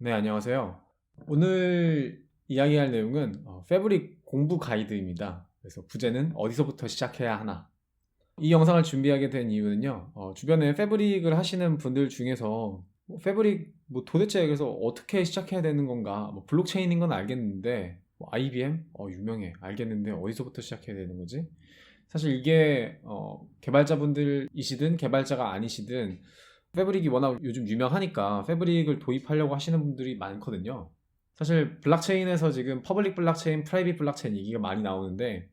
네, 안녕하세요. 오늘 이야기할 내용은 패브릭 공부 가이드입니다. 그래서 부제는 어디서부터 시작해야 하나. 이 영상을 준비하게 된 이유는요, 주변에 패브릭을 하시는 분들 중에서 패브릭 도대체 그래서 어떻게 시작해야 되는 건가, 블록체인인 건 알겠는데, IBM? 유명해. 알겠는데 어디서부터 시작해야 되는 거지? 사실 이게 개발자분들이시든 개발자가 아니시든 패브릭이 워낙 요즘 유명하니까 패브릭을 도입하려고 하시는 분들이 많거든요. 사실 블록체인에서 지금 퍼블릭 블록체인, 프라이빗 블록체인 얘기가 많이 나오는데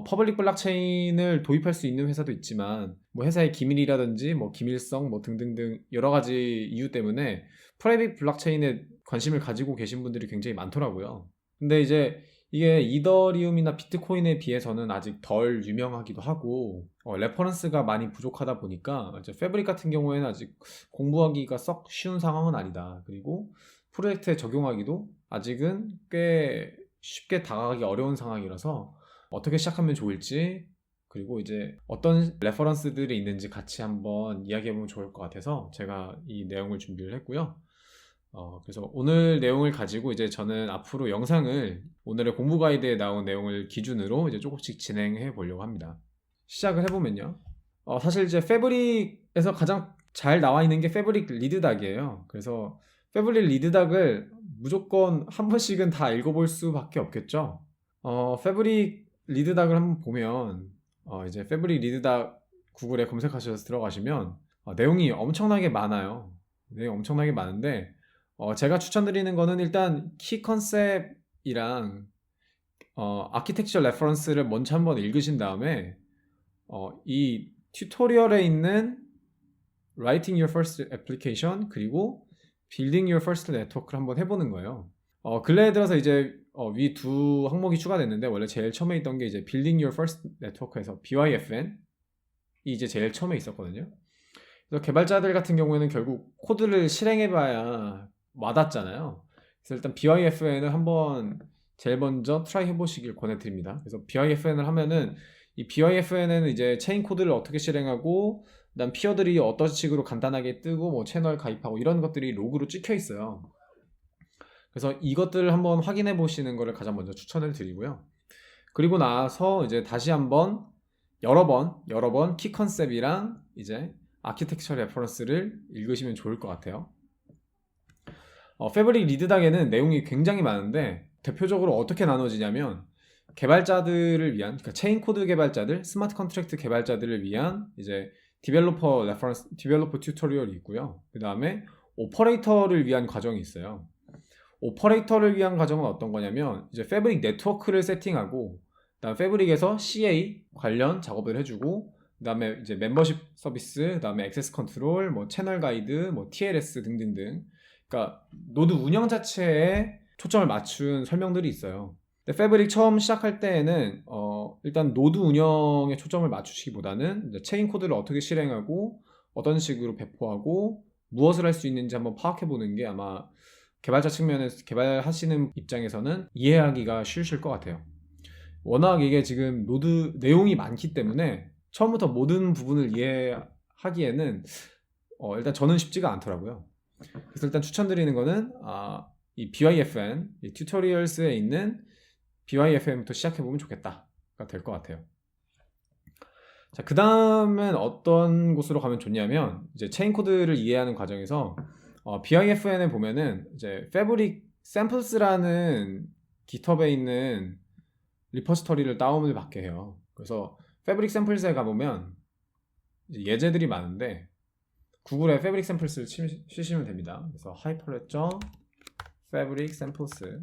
퍼블릭 블록체인을 도입할 수 있는 회사도 있지만 회사의 기밀이라든지 기밀성 등등등 여러 가지 이유 때문에 프라이빗 블록체인에 관심을 가지고 계신 분들이 굉장히 많더라고요. 근데 이제 이게 이더리움이나 비트코인에 비해서는 아직 덜 유명하기도 하고 레퍼런스가 많이 부족하다 보니까 이제 패브릭 같은 경우에는 아직 공부하기가 썩 쉬운 상황은 아니다. 그리고 프로젝트에 적용하기도 아직은 꽤 쉽게 다가가기 어려운 상황이라서 어떻게 시작하면 좋을지, 그리고 이제 어떤 레퍼런스들이 있는지 같이 한번 이야기해보면 좋을 것 같아서 제가 이 내용을 준비를 했고요. 그래서 오늘 내용을 가지고 이제 저는 앞으로 영상을 오늘의 공부 가이드에 나온 내용을 기준으로 이제 조금씩 진행해 보려고 합니다. 시작을 해보면요. 사실 이제 패브릭에서 가장 잘 나와 있는 게 패브릭 리드닥이에요. 그래서 패브릭 리드닥을 무조건 한 번씩은 다 읽어볼 수밖에 없겠죠. 패브릭 리드닥을 한번 보면 이제 패브릭 리드닥 구글에 검색하셔서 들어가시면 내용이 엄청나게 많아요. 내용이 엄청나게 많은데 제가 추천드리는 거는 일단 키 컨셉이랑 아키텍처 레퍼런스를 먼저 한번 읽으신 다음에 이 튜토리얼에 있는 Writing Your First Application 그리고 Building Your First Network를 한번 해보는 거예요. 근래에 들어서 이제 위 두 항목이 추가됐는데 원래 제일 처음에 있던 게 이제 Building Your First Network에서 BYFN이 이제 제일 처음에 있었거든요. 그래서 개발자들 같은 경우에는 결국 코드를 실행해봐야 와닿잖아요. 그래서 일단 BYFN을 한번 제일 먼저 트라이 해보시길 권해드립니다. 그래서 BYFN을 하면은 이 BYFN에는 이제 체인 코드를 어떻게 실행하고 그다음 피어들이 어떤 식으로 간단하게 뜨고 채널 가입하고 이런 것들이 로그로 찍혀 있어요. 그래서 이것들을 한번 확인해 보시는 것을 가장 먼저 추천을 드리고요. 그리고 나서 이제 다시 한번 여러 번 키 컨셉이랑 이제 아키텍처 레퍼런스를 읽으시면 좋을 것 같아요. 패브릭 리드닥에는 내용이 굉장히 많은데 대표적으로 어떻게 나눠지냐면 개발자들을 위한, 그러니까 체인 코드 개발자들, 스마트 컨트랙트 개발자들을 위한 이제 디벨로퍼 레퍼런스, 디벨로퍼 튜토리얼이 있고요. 그 다음에 오퍼레이터를 위한 과정이 있어요. 오퍼레이터를 위한 과정은 어떤 거냐면 이제 패브릭 네트워크를 세팅하고 그다음 패브릭에서 CA 관련 작업을 해주고 그다음에 이제 멤버십 서비스, 그다음에 액세스 컨트롤, 채널 가이드, TLS 등등등. 그러니까 노드 운영 자체에 초점을 맞춘 설명들이 있어요. 근데 패브릭 처음 시작할 때에는 일단 노드 운영에 초점을 맞추시기보다는 이제 체인 코드를 어떻게 실행하고 어떤 식으로 배포하고 무엇을 할 수 있는지 한번 파악해 보는 게 아마 개발자 측면에서 개발하시는 입장에서는 이해하기가 쉬우실 것 같아요. 워낙 이게 지금 노드 내용이 많기 때문에 처음부터 모든 부분을 이해하기에는 일단 저는 쉽지가 않더라고요. 그래서 일단 추천드리는 거는 이 BYFN, 이 튜토리얼스에 있는 BYFN부터 시작해보면 좋겠다가 될 것 같아요. 자, 그 다음엔 어떤 곳으로 가면 좋냐면 이제 체인 코드를 이해하는 과정에서 BIFN에 보면은 이제 패브릭 샘플스라는 깃허브에 있는 리포지터리를 다운을 받게 해요. 그래서 패브릭 샘플스에 가보면 예제들이 많은데 구글에 패브릭 샘플스를 치시면 됩니다. 그래서 하이퍼레저 패브릭 샘플스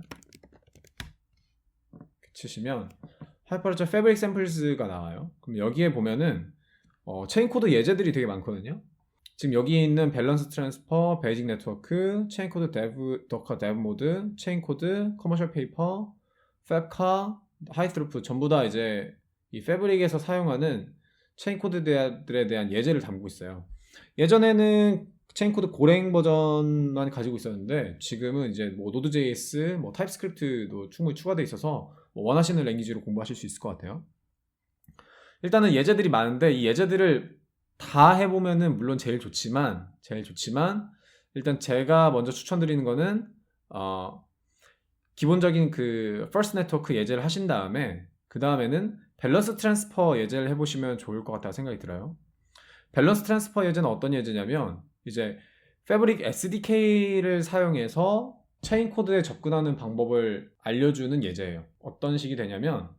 치시면 하이퍼레저 패브릭 샘플스가 나와요. 그럼 여기에 보면은 체인 코드 예제들이 되게 많거든요. 지금 여기 있는 밸런스 트랜스퍼, 베이직 네트워크, 체인 코드 데브, 도커 데브 모드, 체인 코드, 커머셜 페이퍼, 팹카, 하이스루프 전부 다 이제 이 패브릭에서 사용하는 체인 코드들에 대한 예제를 담고 있어요. 예전에는 체인 코드 고랭 버전만 가지고 있었는데 지금은 이제 노드.js, 타입스크립트도 충분히 추가되어 있어서 원하시는 랭귀지로 공부하실 수 있을 것 같아요. 일단은 예제들이 많은데 이 예제들을 다 해보면은 물론 제일 좋지만 일단 제가 먼저 추천드리는 거는 기본적인 그 퍼스트 네트워크 예제를 하신 다음에 그 다음에는 밸런스 트랜스퍼 예제를 해보시면 좋을 것 같다고 생각이 들어요. 밸런스 트랜스퍼 예제는 어떤 예제냐면 이제 패브릭 SDK를 사용해서 체인 코드에 접근하는 방법을 알려주는 예제예요. 어떤 식이 되냐면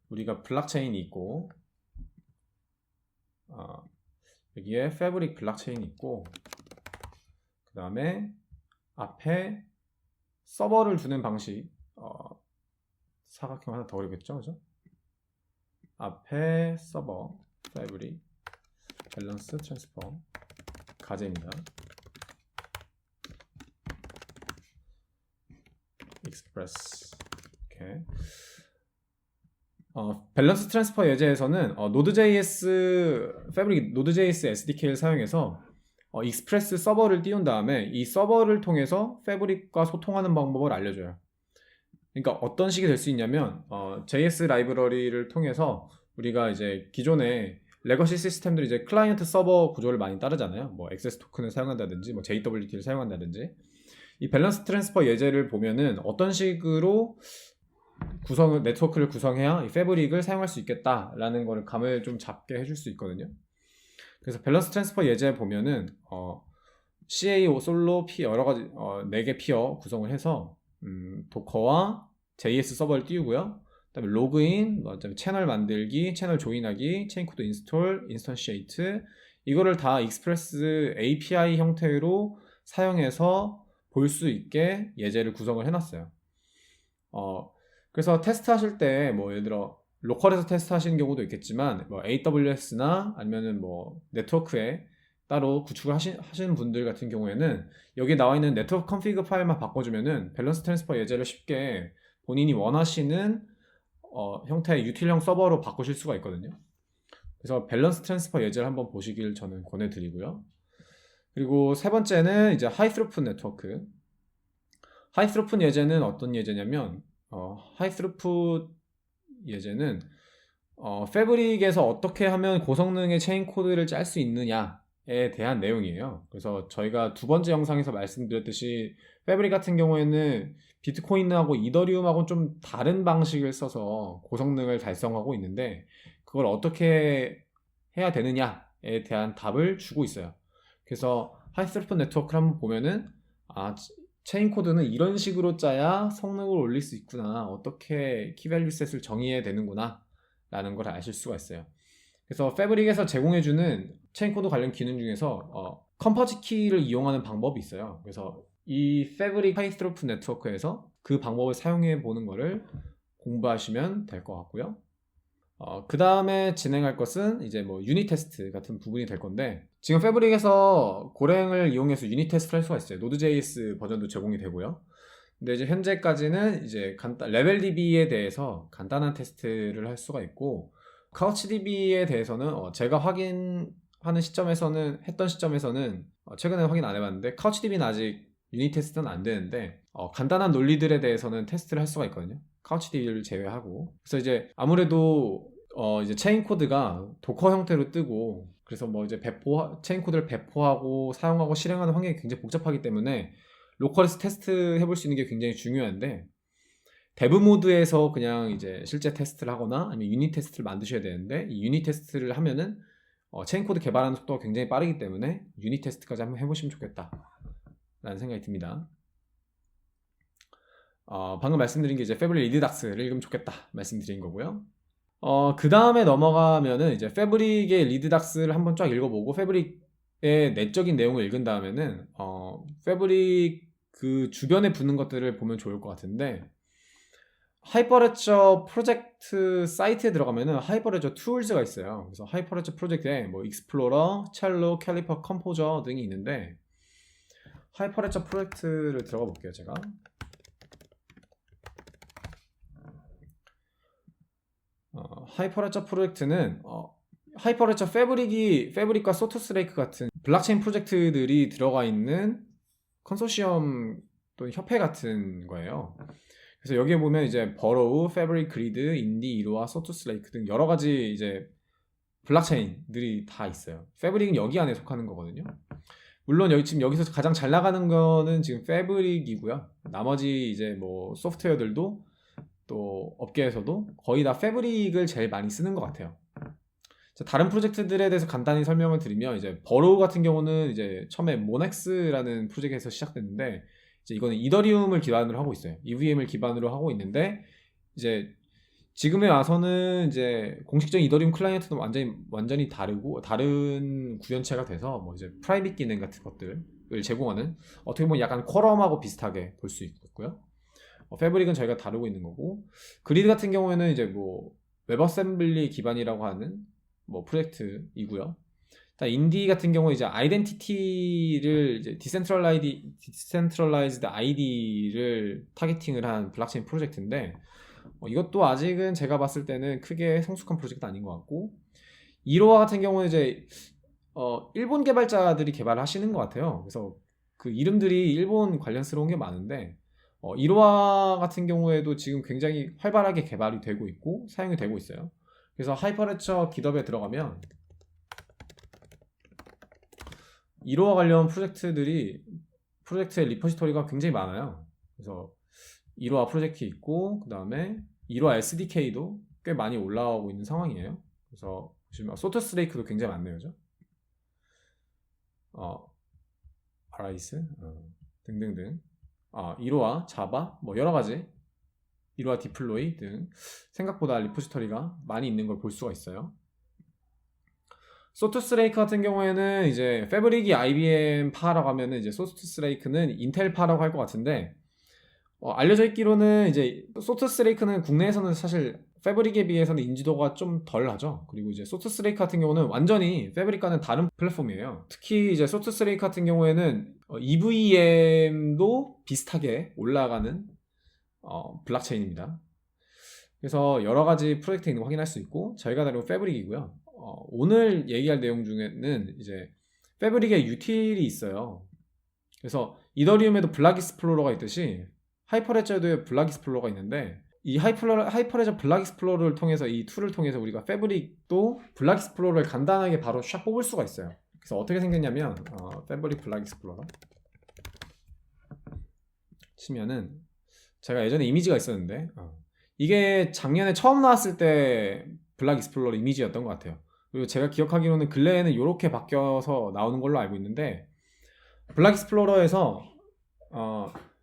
우리가 블록체인이 있고 여기에 패브릭 블록체인이 있고 그 다음에 앞에 서버를 두는 방식 사각형 하나 더 그리겠죠, 그죠? 앞에 서버 패브릭 밸런스 트랜스퍼 가제입니다. 익스프레스 이렇게 밸런스 트랜스퍼 예제에서는 노드.js 패브릭 노드.js SDK를 사용해서 익스프레스 서버를 띄운 다음에 이 서버를 통해서 패브릭과 소통하는 방법을 알려줘요. 그러니까 어떤 식이 될 수 있냐면 JS 라이브러리를 통해서 우리가 이제 기존의 레거시 시스템들이 이제 클라이언트 서버 구조를 많이 따르잖아요. 뭐 액세스 토큰을 사용한다든지 뭐 JWT를 사용한다든지 이 밸런스 트랜스퍼 예제를 보면은 어떤 식으로 네트워크를 구성해야 이 패브릭을 사용할 수 있겠다라는 거를 감을 좀 잡게 해줄 수 있거든요. 그래서 밸런스 트랜스퍼 예제 보면은 CA, 솔로, P 여러 가지 4개 피어 구성을 해서 도커와 JS 서버를 띄우고요. 그다음에 로그인, 그다음에 채널 만들기, 채널 조인하기, 체인 코드 인스톨, 인스턴시에이트 이거를 다 익스프레스 API 형태로 사용해서 볼 수 있게 예제를 구성을 해놨어요. 그래서 테스트 하실 때 뭐 예를 들어 로컬에서 테스트 하시는 경우도 있겠지만 뭐 AWS나 아니면은 뭐 네트워크에 따로 구축을 하시는 분들 같은 경우에는 여기 나와 있는 네트워크 컨피그 파일만 바꿔주면은 밸런스 트랜스퍼 예제를 쉽게 본인이 원하시는 형태의 유틸형 서버로 바꾸실 수가 있거든요. 그래서 밸런스 트랜스퍼 예제를 한번 보시길 저는 권해드리고요. 그리고 세 번째는 이제 하이 스루풋 네트워크. 하이 스루풋 예제는 어떤 예제냐면 하이 스루풋 예제는 패브릭에서 어떻게 하면 고성능의 체인 코드를 짤 수 있느냐에 대한 내용이에요. 그래서 저희가 두 번째 영상에서 말씀드렸듯이 패브릭 같은 경우에는 비트코인하고 이더리움하고 좀 다른 방식을 써서 고성능을 달성하고 있는데 그걸 어떻게 해야 되느냐에 대한 답을 주고 있어요. 그래서 하이스루풋 네트워크를 한번 보면은 체인 코드는 이런 식으로 짜야 성능을 올릴 수 있구나, 어떻게 키밸류 셋을 정의해야 되는구나 라는 걸 아실 수가 있어요. 그래서 패브릭에서 제공해주는 체인 코드 관련 기능 중에서 컴포지 키를 이용하는 방법이 있어요. 그래서 이 패브릭 하이스루풋 네트워크에서 그 방법을 사용해 보는 거를 공부하시면 될 것 같고요. 그 다음에 진행할 것은 이제 뭐 유닛 테스트 같은 부분이 될 건데 지금 패브릭에서 고랭을 이용해서 유닛 테스트를 할 수가 있어요. 노드.js 버전도 제공이 되고요. 근데 이제 현재까지는 이제 레벨DB에 대해서 간단한 테스트를 할 수가 있고 카우치DB에 대해서는 제가 확인하는 시점에서는 최근에 확인 안 해봤는데 카우치DB는 아직 유닛 테스트는 안 되는데 간단한 논리들에 대해서는 테스트를 할 수가 있거든요. 카우치DB를 제외하고. 그래서 이제 아무래도 이제 체인 코드가 도커 형태로 뜨고 그래서 뭐 이제 체인 코드를 배포하고 사용하고 실행하는 환경이 굉장히 복잡하기 때문에 로컬에서 테스트 해볼 수 있는 게 굉장히 중요한데 데브 모드에서 그냥 이제 실제 테스트를 하거나 아니면 유닛 테스트를 만드셔야 되는데 이 유닛 테스트를 하면은 체인 코드 개발하는 속도가 굉장히 빠르기 때문에 유닛 테스트까지 한번 해보시면 좋겠다 라는 생각이 듭니다. 방금 말씀드린 게 이제 패브릭 리드닥스를 읽으면 좋겠다 말씀드린 거고요. 그 다음에 넘어가면은 이제 패브릭의 리드닥스를 한번 쫙 읽어보고 패브릭의 내적인 내용을 읽은 다음에는 패브릭 그 주변에 붙는 것들을 보면 좋을 것 같은데 하이퍼레처 프로젝트 사이트에 들어가면은 하이퍼레처 툴즈가 있어요. 그래서 하이퍼레처 프로젝트에 뭐 익스플로러, 첼로, 캘리퍼, 컴포저 등이 있는데 하이퍼레처 프로젝트를 들어가 볼게요. 제가 하이퍼레처 프로젝트는 하이퍼레처 패브릭과 소토스레이크 같은 블록체인 프로젝트들이 들어가 있는 컨소시엄 또는 협회 같은 거예요. 그래서 여기에 보면 이제 버로우, 패브릭 그리드, 인디, 이로와, 소토스레이크 등 여러 가지 이제 블록체인들이 다 있어요. 패브릭은 여기 안에 속하는 거거든요. 물론 여기 지금 여기서 가장 잘 나가는 거는 지금 패브릭이고요. 나머지 이제 뭐 소프트웨어들도 또 업계에서도 거의 다 패브릭을 제일 많이 쓰는 것 같아요. 자, 다른 프로젝트들에 대해서 간단히 설명을 드리면 이제 버로우 같은 경우는 이제 처음에 모넥스라는 프로젝트에서 시작됐는데 이제 이거는 이더리움을 기반으로 하고 있어요. EVM을 기반으로 하고 있는데 이제 지금에 와서는 이제 공식적인 이더리움 클라이언트는 완전히 다르고 다른 구현체가 돼서 뭐 이제 프라이빗 기능 같은 것들을 제공하는 어떻게 보면 약간 쿼럼하고 비슷하게 볼 수 있고요. 패브릭은 저희가 다루고 있는 거고 그리드 같은 경우에는 이제 뭐 웹어셈블리 기반이라고 하는 뭐 프로젝트이고요. 인디 같은 경우 이제 아이덴티티를 이제 디센트럴라이즈드 아이디를 타겟팅을 한 블록체인 프로젝트인데 이것도 아직은 제가 봤을 때는 크게 성숙한 프로젝트 아닌 것 같고 이로와 같은 경우는 이제 일본 개발자들이 개발하시는 것 같아요. 그래서 그 이름들이 일본 관련스러운 게 많은데 이로와 같은 경우에도 지금 굉장히 활발하게 개발이 되고 있고 사용이 되고 있어요. 그래서 하이퍼레처 깃허브에 들어가면 이로와 관련 프로젝트의 리포지토리가 굉장히 많아요. 그래서 이로와 프로젝트 있고 그 다음에 이로와 SDK도 꽤 많이 올라오고 있는 상황이에요. 그래서 보시면 소토스 레이크도 굉장히 많네요, 그죠? 아라이스 등등등. 이로와 자바 뭐 여러 가지 이로와 디플로이 등 생각보다 리포지토리가 많이 있는 걸 볼 수가 있어요. 소토스 레이크 같은 경우에는 이제 패브릭이 IBM 파라고 하면은 이제 소토스 레이크는 인텔 파라고 할 것 같은데 알려져 있기로는 이제 소토스 레이크는 국내에서는 사실 패브릭에 비해서는 인지도가 좀 덜 하죠. 그리고 이제 소토스 레이크 같은 경우는 완전히 패브릭과는 다른 플랫폼이에요. 특히 이제 소토스 레이크 같은 경우에는 EVM도 비슷하게 올라가는 블록체인입니다. 그래서 여러 가지 프로젝트 있는 거 확인할 수 있고 저희가 다루는 패브릭이고요. 오늘 얘기할 내용 중에는 이제 패브릭의 유틸이 있어요. 그래서 이더리움에도 블락 익스플로러가 있듯이 하이퍼레저에도 블락 익스플로러가 있는데 이 하이퍼레저 블락 익스플로러를 통해서 이 툴을 통해서 우리가 패브릭도 블락 익스플로러를 간단하게 바로 샥 뽑을 수가 있어요. 그래서 어떻게 생겼냐면 패브릭 블락 익스플로러 치면은 제가 예전에 이미지가 있었는데 이게 작년에 처음 나왔을 때 블락 익스플로러 이미지였던 것 같아요. 그리고 제가 기억하기로는 근래에는 이렇게 바뀌어서 나오는 걸로 알고 있는데 블락 익스플로러에서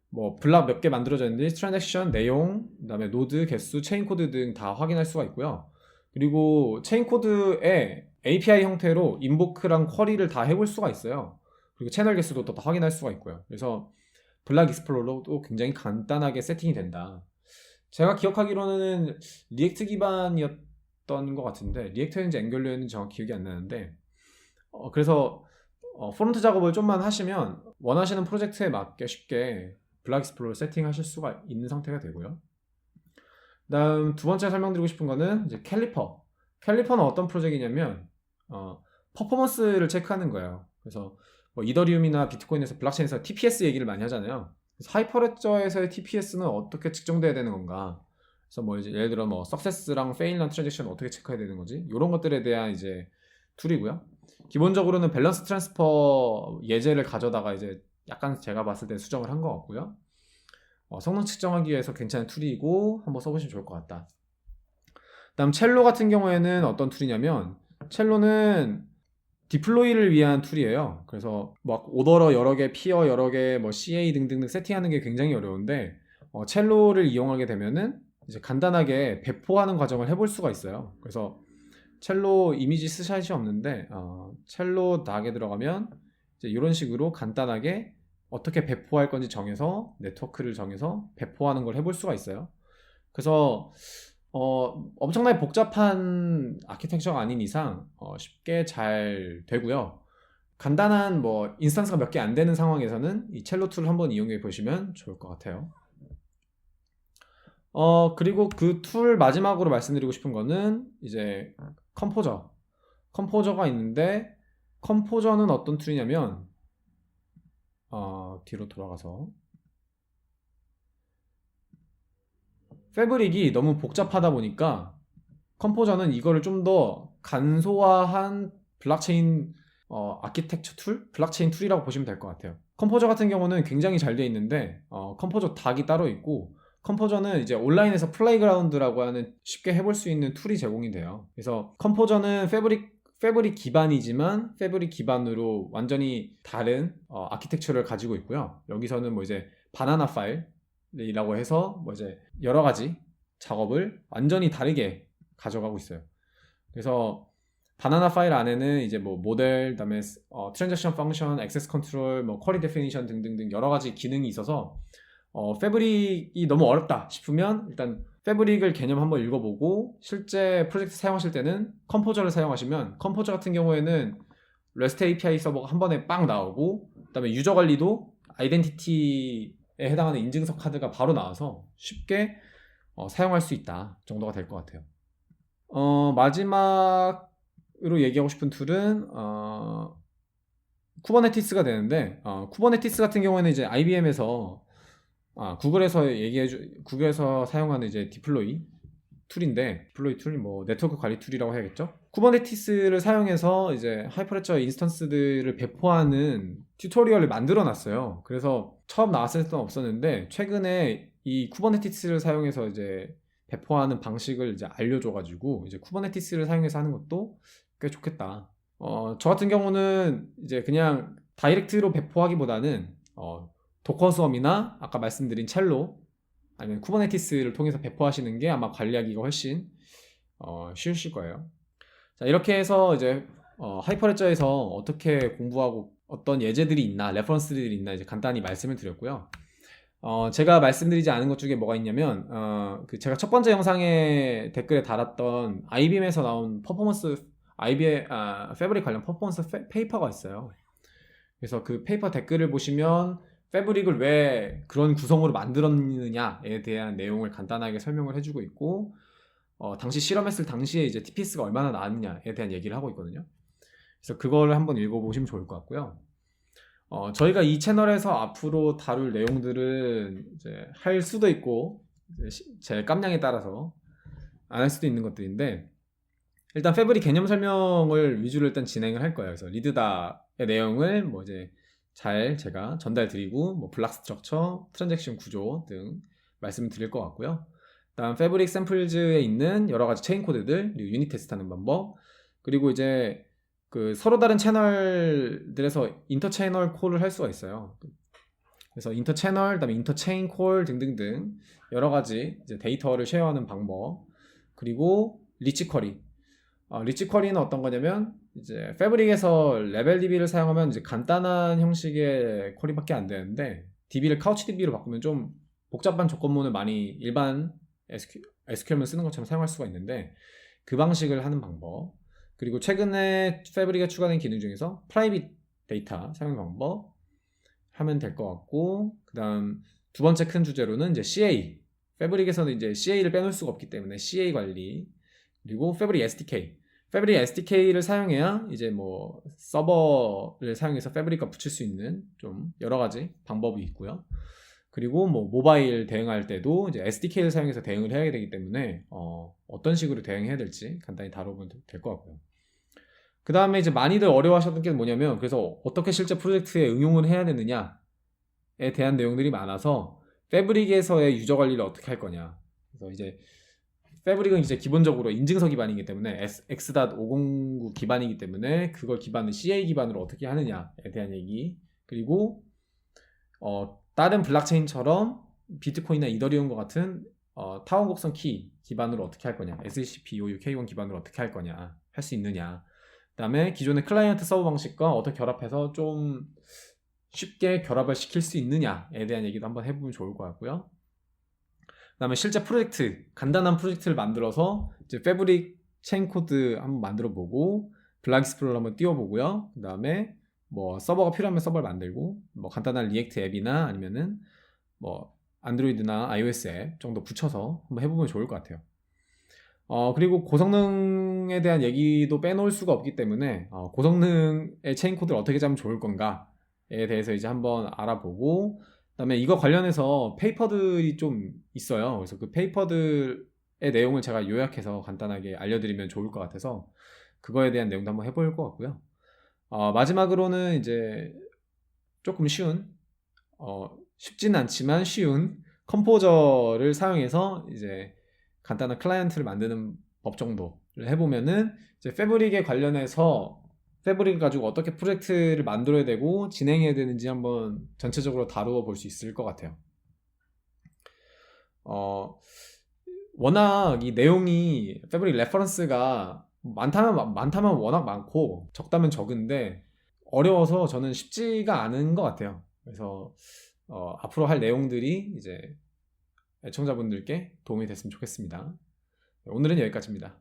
뭐 블락 몇 개 만들어져 있는지 트랜잭션, 내용, 그다음에 노드, 개수, 체인 코드 등 다 확인할 수가 있고요. 그리고 체인 코드에 API 형태로 인보크랑 쿼리를 다 해볼 수가 있어요. 그리고 채널 개수도 또 다 확인할 수가 있고요. 그래서 블락 익스플로러도 굉장히 간단하게 세팅이 된다. 제가 기억하기로는 리액트 기반이었던 것 같은데 리액트였는지 앵귤러였는지 정확히 기억이 안 나는데 그래서 프론트 작업을 좀만 하시면 원하시는 프로젝트에 맞게 쉽게 블락 익스플로러 세팅하실 수가 있는 상태가 되고요. 다음 두 번째 설명드리고 싶은 거는 이제 캘리퍼. 캘리퍼는 어떤 프로젝트냐면 퍼포먼스를 체크하는 거예요. 그래서 뭐 이더리움이나 비트코인에서 블록체인에서 TPS 얘기를 많이 하잖아요. 그래서 하이퍼레저에서의 TPS는 어떻게 측정돼야 되는 건가? 그래서 뭐 이제 예를 들어 뭐 석세스랑 페일이랑 트랜잭션 어떻게 체크해야 되는 거지? 이런 것들에 대한 이제 툴이고요. 기본적으로는 밸런스 트랜스퍼 예제를 가져다가 이제 약간 제가 봤을 때 수정을 한 것 같고요. 성능 측정하기 위해서 괜찮은 툴이고 한번 써보시면 좋을 것 같다. 다음 첼로 같은 경우에는 어떤 툴이냐면 첼로는 디플로이를 위한 툴이에요. 그래서 막 오더러 여러 개, 피어 여러 개, 뭐 CA 등등 세팅하는 게 굉장히 어려운데 첼로를 이용하게 되면은 이제 간단하게 배포하는 과정을 해볼 수가 있어요. 그래서 첼로 이미지 스샷이 없는데 첼로 닥에 들어가면 이제 이런 식으로 간단하게 어떻게 배포할 건지 정해서 네트워크를 정해서 배포하는 걸 해볼 수가 있어요. 그래서 엄청나게 복잡한 아키텍처가 아닌 이상 쉽게 잘 되고요. 간단한 뭐 인스턴스가 몇 개 안 되는 상황에서는 이 첼로 툴을 한번 이용해 보시면 좋을 것 같아요. 그리고 그 툴 마지막으로 말씀드리고 싶은 거는 이제 컴포저가 있는데 컴포저는 어떤 툴이냐면 뒤로 돌아가서 패브릭이 너무 복잡하다 보니까 컴포저는 이거를 좀 더 간소화한 블록체인 아키텍처 툴, 블록체인 툴이라고 보시면 될 것 같아요. 컴포저 같은 경우는 굉장히 잘 되어 있는데 컴포저 닥이 따로 있고, 컴포저는 이제 온라인에서 플레이그라운드라고 하는 쉽게 해볼 수 있는 툴이 제공이 돼요. 그래서 컴포저는 패브릭 기반이지만 패브릭 기반으로 완전히 다른 아키텍처를 가지고 있고요. 여기서는 뭐 이제 바나나 파일이라고 해서 뭐 이제 여러 가지 작업을 완전히 다르게 가져가고 있어요. 그래서 바나나 파일 안에는 이제 뭐 모델, 그다음에 트랜잭션 펑션, 액세스 컨트롤, 뭐 쿼리 데피니션 등등등 여러 가지 기능이 있어서 패브릭이 너무 어렵다 싶으면 일단 패브릭을 개념 한번 읽어보고 실제 프로젝트 사용하실 때는 컴포저를 사용하시면, 컴포저 같은 경우에는 REST API 서버가 한 번에 빵 나오고, 그다음에 유저 관리도 아이덴티티에 해당하는 인증서 카드가 바로 나와서 쉽게 사용할 수 있다 정도가 될 것 같아요. 마지막으로 얘기하고 싶은 툴은 쿠버네티스가 되는데, 쿠버네티스 같은 경우에는 이제 IBM에서 구글에서 사용하는 이제 디플로이 툴인데, 디플로이 툴이 뭐 네트워크 관리 툴이라고 해야겠죠? 쿠버네티스를 사용해서 이제 하이퍼레처 인스턴스들을 배포하는 튜토리얼을 만들어 놨어요. 그래서 처음 나왔을 때는 없었는데 최근에 이 쿠버네티스를 사용해서 이제 배포하는 방식을 이제 알려줘가지고 이제 쿠버네티스를 사용해서 하는 것도 꽤 좋겠다. 저 같은 경우는 이제 그냥 다이렉트로 배포하기보다는 도커 수험이나 아까 말씀드린 첼로 아니면 쿠버네티스를 통해서 배포하시는 게 아마 관리하기가 훨씬 쉬우실 거예요. 자, 이렇게 해서 이제 하이퍼레저에서 어떻게 공부하고 어떤 예제들이 있나, 레퍼런스들이 있나 이제 간단히 말씀을 드렸고요. 제가 말씀드리지 않은 것 중에 뭐가 있냐면 제가 첫 번째 영상에 댓글에 달았던 IBM에서 나온 패브릭 관련 퍼포먼스 페이퍼가 있어요. 그래서 그 페이퍼 댓글을 보시면 패브릭을 왜 그런 구성으로 만들었느냐에 대한 내용을 간단하게 설명을 해주고 있고, 당시 실험했을 당시에 이제 TPS가 얼마나 나왔느냐에 대한 얘기를 하고 있거든요. 그래서 그걸 한번 읽어보시면 좋을 것 같고요. 저희가 이 채널에서 앞으로 다룰 내용들은 이제 할 수도 있고 제 깜냥에 따라서 안 할 수도 있는 것들인데, 일단 패브릭 개념 설명을 위주로 일단 진행을 할 거예요. 그래서 리드다의 내용을 뭐 이제 잘 제가 전달 드리고, 뭐 블락 스트럭처, 트랜잭션 구조 등 말씀을 드릴 것 같고요. 다음 패브릭 샘플즈에 있는 여러 가지 체인 코드들, 그리고 유닛 테스트하는 방법, 그리고 이제 그 서로 다른 채널들에서 인터 채널 콜을 할 수가 있어요. 그래서 인터 채널, 그다음에 인터 체인 콜 등등등 여러 가지 이제 데이터를 쉐어하는 방법, 그리고 리치 쿼리. 리치 쿼리는 어떤 거냐면 이제 패브릭에서 레벨 DB를 사용하면 이제 간단한 형식의 쿼리밖에 안 되는데, DB를 카우치 DB로 바꾸면 좀 복잡한 조건문을 많이 일반 SQL만 쓰는 것처럼 사용할 수가 있는데, 그 방식을 하는 방법, 그리고 최근에 패브릭에 추가된 기능 중에서 프라이빗 데이터 사용 방법 하면 될 것 같고, 그 다음 두 번째 큰 주제로는 이제 CA, 패브릭에서는 이제 CA를 빼놓을 수가 없기 때문에 CA 관리, 그리고 패브릭 SDK를 사용해야 이제 뭐 서버를 사용해서 패브릭과 붙일 수 있는 좀 여러 가지 방법이 있고요. 그리고 뭐 모바일 대응할 때도 이제 SDK를 사용해서 대응을 해야 되기 때문에 어떤 식으로 대응해야 될지 간단히 다뤄보면 될 것 같고요. 그 다음에 이제 많이들 어려워하셨던 게 뭐냐면, 그래서 어떻게 실제 프로젝트에 응용을 해야 되느냐에 대한 내용들이 많아서 패브릭에서의 유저 관리를 어떻게 할 거냐. 그래서 이제 패브릭은 이제 기본적으로 인증서 기반이기 때문에 X.509 기반이기 때문에 그걸 기반을 CA 기반으로 어떻게 하느냐에 대한 얘기, 그리고 다른 블록체인처럼 비트코인이나 이더리움과 같은 타원 곡선 키 기반으로 어떻게 할 거냐, SHP 256 K1 기반으로 어떻게 할 거냐, 할 수 있느냐, 그 다음에 기존의 클라이언트 서버 방식과 어떻게 결합해서 좀 쉽게 결합을 시킬 수 있느냐에 대한 얘기도 한번 해보면 좋을 것 같고요. 그 다음에 실제 프로젝트, 간단한 프로젝트를 만들어서 이제 패브릭 체인 코드 한번 만들어 보고, 블락 익스플로러 한번 띄워보고요. 그 다음에 뭐 서버가 필요하면 서버를 만들고, 뭐 간단한 리액트 앱이나 아니면은 뭐 안드로이드나 iOS 앱 정도 붙여서 한번 해보면 좋을 것 같아요. 그리고 고성능에 대한 얘기도 빼놓을 수가 없기 때문에 고성능의 체인 코드를 어떻게 짜면 좋을 건가에 대해서 이제 한번 알아보고, 그다음에 이거 관련해서 페이퍼들이 좀 있어요. 그래서 그 페이퍼들의 내용을 제가 요약해서 간단하게 알려드리면 좋을 것 같아서 그거에 대한 내용도 한번 해볼 것 같고요. 마지막으로는 이제 조금 쉽지는 않지만 쉬운 컴포저를 사용해서 이제 간단한 클라이언트를 만드는 법 정도를 해보면은 이제 패브릭에 관련해서 패브릭을 가지고 어떻게 프로젝트를 만들어야 되고 진행해야 되는지 한번 전체적으로 다루어 볼 수 있을 것 같아요. 워낙 이 내용이 패브릭 레퍼런스가 많다면 워낙 많고 적다면 적은데 어려워서 저는 쉽지가 않은 것 같아요. 그래서 앞으로 할 내용들이 이제 애청자분들께 도움이 됐으면 좋겠습니다. 오늘은 여기까지입니다.